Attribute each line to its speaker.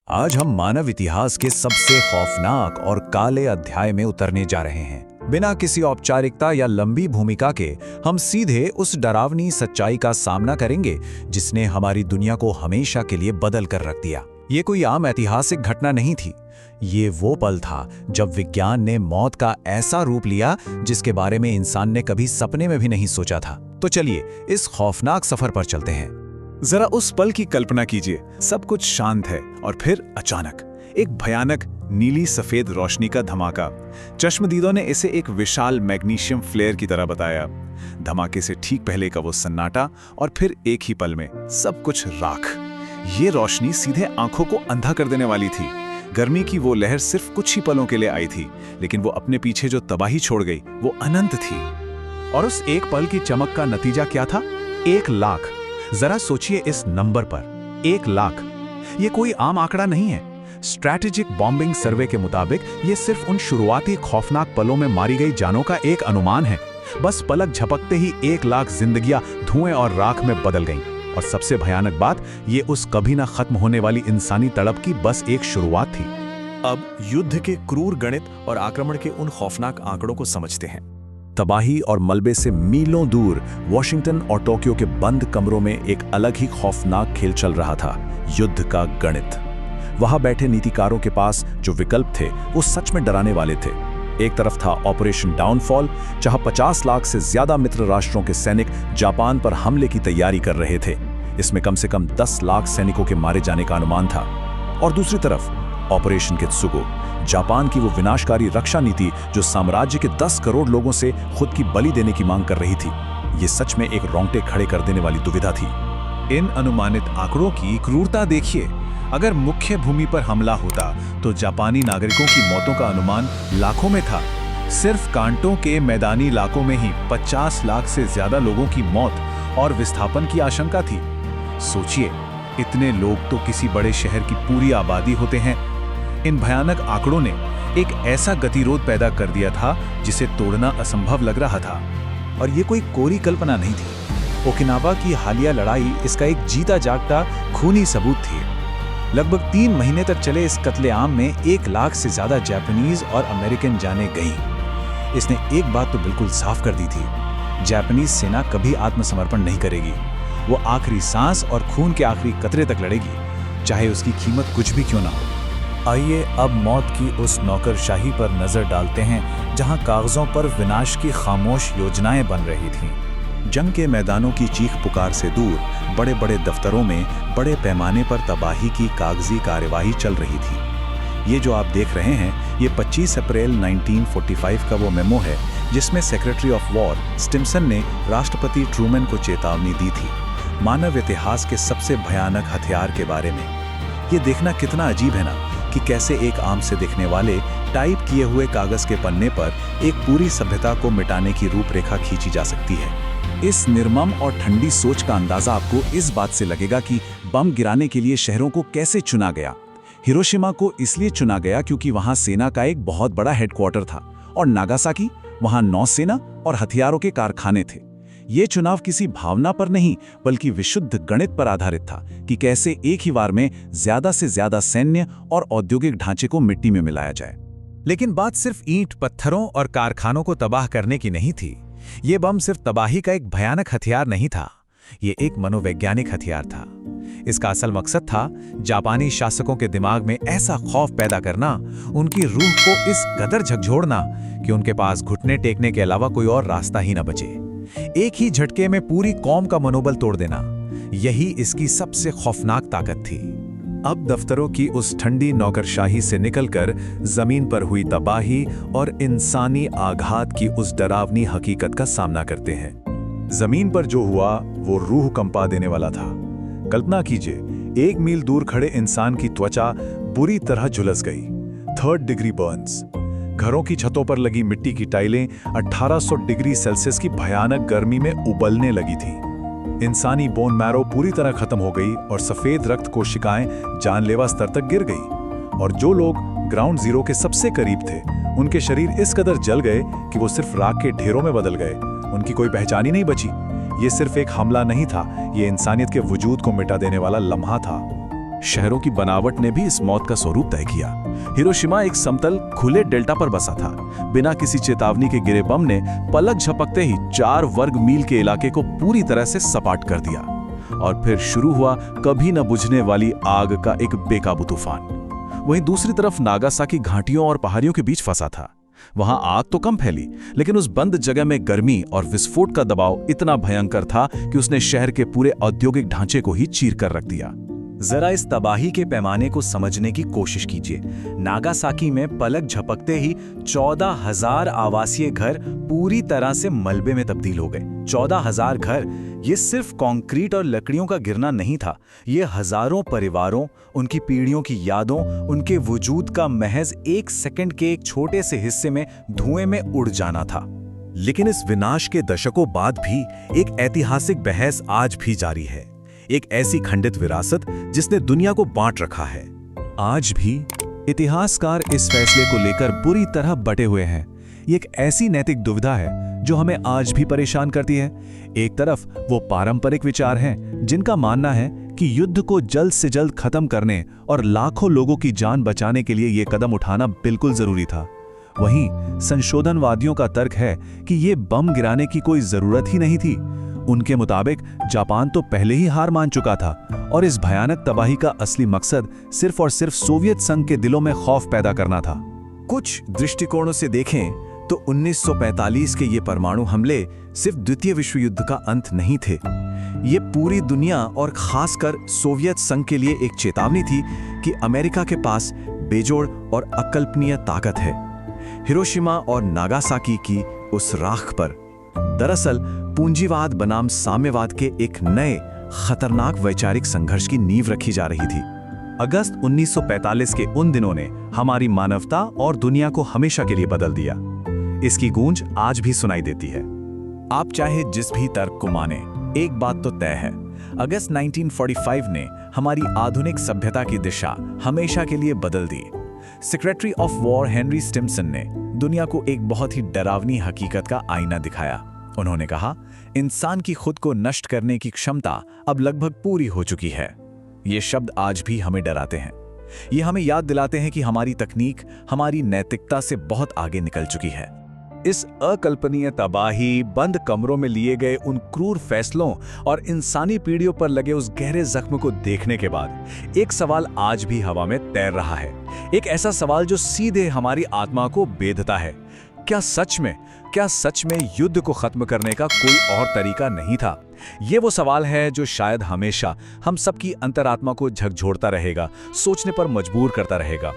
Speaker 1: आज हम मानव इतिहास के सबसे खौफनाक और काले अध्याय में उतरने जा रहे हैं। बिना किसी औपचारिकता या लंबी भूमिका के हम सीधे उस डरावनी सच्चाई का सामना करेंगे जिसने हमारी दुनिया को हमेशा के लिए बदल कर रख दिया। ये कोई आम ऐतिहासिक घटना नहीं थी। ये वो पल था जब विज्ञान ने मौत का ऐसा रूप लिया जिसके बारे में इंसान ने कभी सपने में भी नहीं सोचा था। तो चलिए इस खौफनाक सफर पर चलते हैं।
Speaker 2: जरा उस पल की कल्पना कीजिए। सब कुछ शांत है और फिर अचानक एक भयानक नीली सफेद रोशनी का धमाका। चश्मदीदों ने इसे एक विशाल मैग्नीशियम फ्लेयर की तरह बताया। धमाके से ठीक पहले का वो सन्नाटा और फिर एक ही पल में सब कुछ राख। ये रोशनी सीधे आंखों को अंधा कर देने वाली थी। गर्मी की वो लहर सिर्फ कुछ ही पलों के लिए आई थी, लेकिन वो अपने पीछे जो तबाही छोड़ गई वो अनंत थी।
Speaker 3: और उस एक पल की चमक का नतीजा क्या था? 1 लाख। जरा सोचिए इस नंबर पर, 1 लाख। ये कोई आम आंकड़ा नहीं है। स्ट्रैटेजिक बॉम्बिंग सर्वे के मुताबिक ये सिर्फ उन शुरुआती खौफनाक पलों में मारी गई जानों का एक अनुमान है। बस पलक झपकते ही 1 लाख जिंदगियां धुएं और राख में बदल गईं। और सबसे भयानक बात, ये उस कभी ना खत्म होने वाली इंसानी तड़प की बस एक शुरुआत थी।
Speaker 4: अब युद्ध के क्रूर गणित और आक्रमण के उन खौफनाक आंकड़ों को समझते हैं।
Speaker 1: तबाही और मलबे से मीलों दूर वॉशिंगटन और टोक्यो के बंद कमरों में एक अलग ही खौफनाक खेल चल रहा था, युद्ध का गणित। वहां बैठे नीतिकारों के पास जो विकल्प थे वो सच में डराने वाले थे। एक तरफ था ऑपरेशन डाउनफॉल, जहां 50 लाख से ज्यादा मित्र राष्ट्रों के सैनिक जापान पर हमले की तैयारी कर रहे थे। इसमें कम से कम 10 लाख सैनिकों के मारे जाने का अनुमान था। और दूसरी तरफ ऑपरेशन कित्सुगो, जापान की वो विनाशकारी रक्षा नीति जो साम्राज्य के 10 करोड़ लोगों से खुद की बलि देने की मांग कर रही थी। ये सच में एक रोंगटे खड़े कर देने वाली दुविधा थी।
Speaker 2: इन अनुमानित आंकड़ों की क्रूरता देखिए। अगर मुख्य भूमि पर हमला होता तो जापानी नागरिकों की मौतों का अनुमान लाखों में था। सिर्फ कांटों के मैदानी इलाकों में ही 50 लाख से ज्यादा लोगों की मौत और विस्थापन की आशंका थी। सोचिए, इतने लोग तो किसी बड़े शहर की पूरी आबादी होते हैं। इन भयानक आंकड़ों ने एक ऐसा गतिरोध पैदा कर दिया था जिसे तोड़ना असंभव लग रहा था।
Speaker 3: और ये कोई कोरी कल्पना नहीं थी। ओकिनावा की हालिया लड़ाई इसका एक जीता जागता खूनी सबूत थी। लगभग 3 महीने तक चले इस कत्लेआम में 1 लाख से ज्यादा जापानीज और अमेरिकन जानें गईं। इसने एक बात तो बिल्कुल साफ कर दी थी, जापानीज सेना कभी आत्मसमर्पण नहीं करेगी। वो आखिरी सांस और खून के आखिरी कतरे तक लड़ेगी, चाहे उसकी कीमत कुछ भी क्यों ना हो।
Speaker 1: आइए अब मौत की उस नौकरशाही पर नजर डालते हैं जहां कागजों पर विनाश की खामोश योजनाएं बन रही थीं। जंग के मैदानों की चीख पुकार से दूर बड़े बड़े दफ्तरों में बड़े पैमाने पर तबाही की कागजी कार्यवाही चल रही थी। ये जो आप देख रहे हैं, ये 25 अप्रैल 1945 का वो मेमो है जिसमें सेक्रेटरी ऑफ वॉर स्टिम्सन ने राष्ट्रपति ट्रूमैन को चेतावनी दी थी, मानव इतिहास के सबसे भयानक हथियार के बारे में। ये देखना कितना अजीब है ना, कि कैसे एक आम से दिखने वाले टाइप किए हुए कागज के पन्ने पर एक पूरी सभ्यता को मिटाने की रूपरेखा खींची जा सकती है। इस निर्मम और ठंडी सोच का अंदाजा आपको इस बात से लगेगा कि बम गिराने के लिए शहरों को कैसे चुना गया। हिरोशिमा को इसलिए चुना गया क्योंकि वहां सेना का एक बहुत बड़ा हेडक्वार्टर था, और नागासाकी, वहां नौसेना और हथियारों के कारखाने थे। ये चुनाव किसी भावना पर नहीं बल्कि विशुद्ध गणित पर आधारित था कि कैसे एक ही बार में ज्यादा से ज्यादा सैन्य और औद्योगिक ढांचे को मिट्टी में मिलाया जाए।
Speaker 3: लेकिन बात सिर्फ ईंट पत्थरों और कारखानों को तबाह करने की नहीं थी। ये बम सिर्फ तबाही का एक भयानक हथियार नहीं था, ये एक मनोवैज्ञानिक हथियार था। इसका असल मकसद था जापानी शासकों के दिमाग में ऐसा खौफ पैदा करना, उनकी रूह को इस कदर झकझोरना कि उनके पास घुटने टेकने के अलावा कोई और रास्ता ही न बचे। एक ही झटके में पूरी कौम का मनोबल तोड़ देना, यही इसकी सबसे खौफनाक ताकत थी।
Speaker 2: अब दफ्तरों की उस ठंडी नौकरशाही से निकलकर जमीन पर हुई तबाही और इंसानी आघात की उस डरावनी हकीकत का सामना करते हैं। जमीन पर जो हुआ वो रूह कंपा देने वाला था। कल्पना कीजिए, 1 मील दूर खड़े इंसान की त्वचा बुरी तरह झुलस गई। 3rd degree Burns. घरों की छतों पर लगी मिट्टी की टाइलें 1800 डिग्री सेल्सियस की भयानक गर्मी में उबलने लगी थी। इंसानी बोन मैरो पूरी तरह खत्म हो गई और सफेद रक्त कोशिकाएं जानलेवा स्तर तक गिर गई। और जो लोग ग्राउंड जीरो के सबसे करीब थे, उनके शरीर इस कदर जल गए कि वो सिर्फ राख के ढेरों में बदल गए। उनकी कोई पहचान ही नहीं बची। ये सिर्फ एक हमला नहीं था, ये इंसानियत के वजूद को मिटा देने वाला लम्हा था। शहरों की बनावट ने भी इस मौत का स्वरूप तय किया। हिरोशिमा एक समतल खुले डेल्टा पर बसा था। बिना किसी चेतावनी के गिरे बम ने पलक झपकते ही 4 वर्ग मील के इलाके को पूरी तरह से सपाट कर दिया। और फिर शुरू हुआ कभी न बुझने वाली आग का एक बेकाबू तूफान। वहीं दूसरी तरफ नागासाकी घाटियों और पहाड़ियों के बीच फंसा था। वहां आग तो कम फैली, लेकिन उस बंद जगह में गर्मी और विस्फोट का दबाव इतना भयंकर था कि उसने शहर के पूरे औद्योगिक ढांचे को ही चीर कर रख दिया।
Speaker 1: जरा इस तबाही के पैमाने को समझने की कोशिश कीजिए। नागासाकी में पलक झपकते ही 14,000 आवासीय घर पूरी तरह से मलबे में तब्दील हो गए। 14,000 घर, ये सिर्फ कंक्रीट और लकड़ियों का गिरना नहीं था, ये हजारों परिवारों, उनकी पीढ़ियों की यादों, उनके वजूद का महज 1 सेकंड के एक छोटे से हिस्से में धुएं में उड़ जाना था।
Speaker 2: लेकिन इस विनाश के दशकों बाद भी एक ऐतिहासिक बहस आज भी जारी है। एक ऐसी खंडित विरासत जिसने दुनिया को बांट रखा है। आज भी इतिहासकार इस फैसले को लेकर बुरी तरह बटे हुए हैं। ये एक ऐसी नैतिक दुविधा है जो हमें आज भी परेशान करती है। एक तरफ वो पारंपरिक विचार हैं जिनका मानना है कि युद्ध को जल्द से जल्द खत्म करने और लाखों लोगों की जान बचाने के लिए ये कदम उठाना बिल्कुल जरूरी था। वहीं संशोधनवादियों का तर्क है कि ये बम गिराने की कोई जरूरत ही नहीं थी। उनके मुताबिक जापान तो पहले ही हार मान चुका था और इस भयानक तबाही का असली मकसद सिर्फ और सिर्फ सोवियत संघ के दिलों में खौफ पैदा करना था।
Speaker 1: कुछ दृष्टिकोणों से देखें तो 1945 के ये परमाणु हमले सिर्फ द्वितीय विश्व युद्ध का अंत नहीं थे। ये पूरी दुनिया और खासकर सोवियत संघ के लिए एक चेतावनी थी कि अमेरिका के पास बेजोड़ और अकल्पनीय ताकत है। हिरोशिमा और नागासाकी की उस राख पर दरअसल पूंजीवाद बनाम साम्यवाद के एक नए खतरनाक वैचारिक संघर्ष की नींव रखी जा रही थी।
Speaker 2: अगस्त 1945 के उन दिनों ने हमारी मानवता और दुनिया को हमेशा के लिए बदल दिया। इसकी गूंज आज भी सुनाई देती है।
Speaker 1: आप चाहे जिस भी तर्क को माने, एक बात तो तय है, अगस्त 1945 ने हमारी आधुनिक सभ्यता की दिशा हमेशा के लिए बदल दी। Secretary of war Henry Stimson ने दुनिया को एक बहुत ही डरावनी हकीकत का आईना दिखाया। उन्होंने कहा, इंसान की खुद को नष्ट करने की क्षमता अब लगभग पूरी हो चुकी है। ये शब्द आज भी हमें डराते हैं। ये हमें याद दिलाते हैं कि हमारी तकनीक हमारी नैतिकता से बहुत आगे निकल चुकी है।
Speaker 3: इस अकल्पनीय तबाही, बंद कमरों में लिए गए उन क्रूर फैसलों और इंसानी पीढ़ियों पर लगे उस गहरे जख्म को देखने के बाद एक सवाल आज भी हवा में तैर रहा है। एक ऐसा सवाल जो सीधे हमारी आत्मा को बेधता है। क्या सच में युद्ध को खत्म करने का कोई और तरीका नहीं था? ये वो सवाल है जो शायद हमेशा हम सबकी अंतरात्मा को झकझोरता रहेगा, सोचने पर मजबूर करता रहेगा।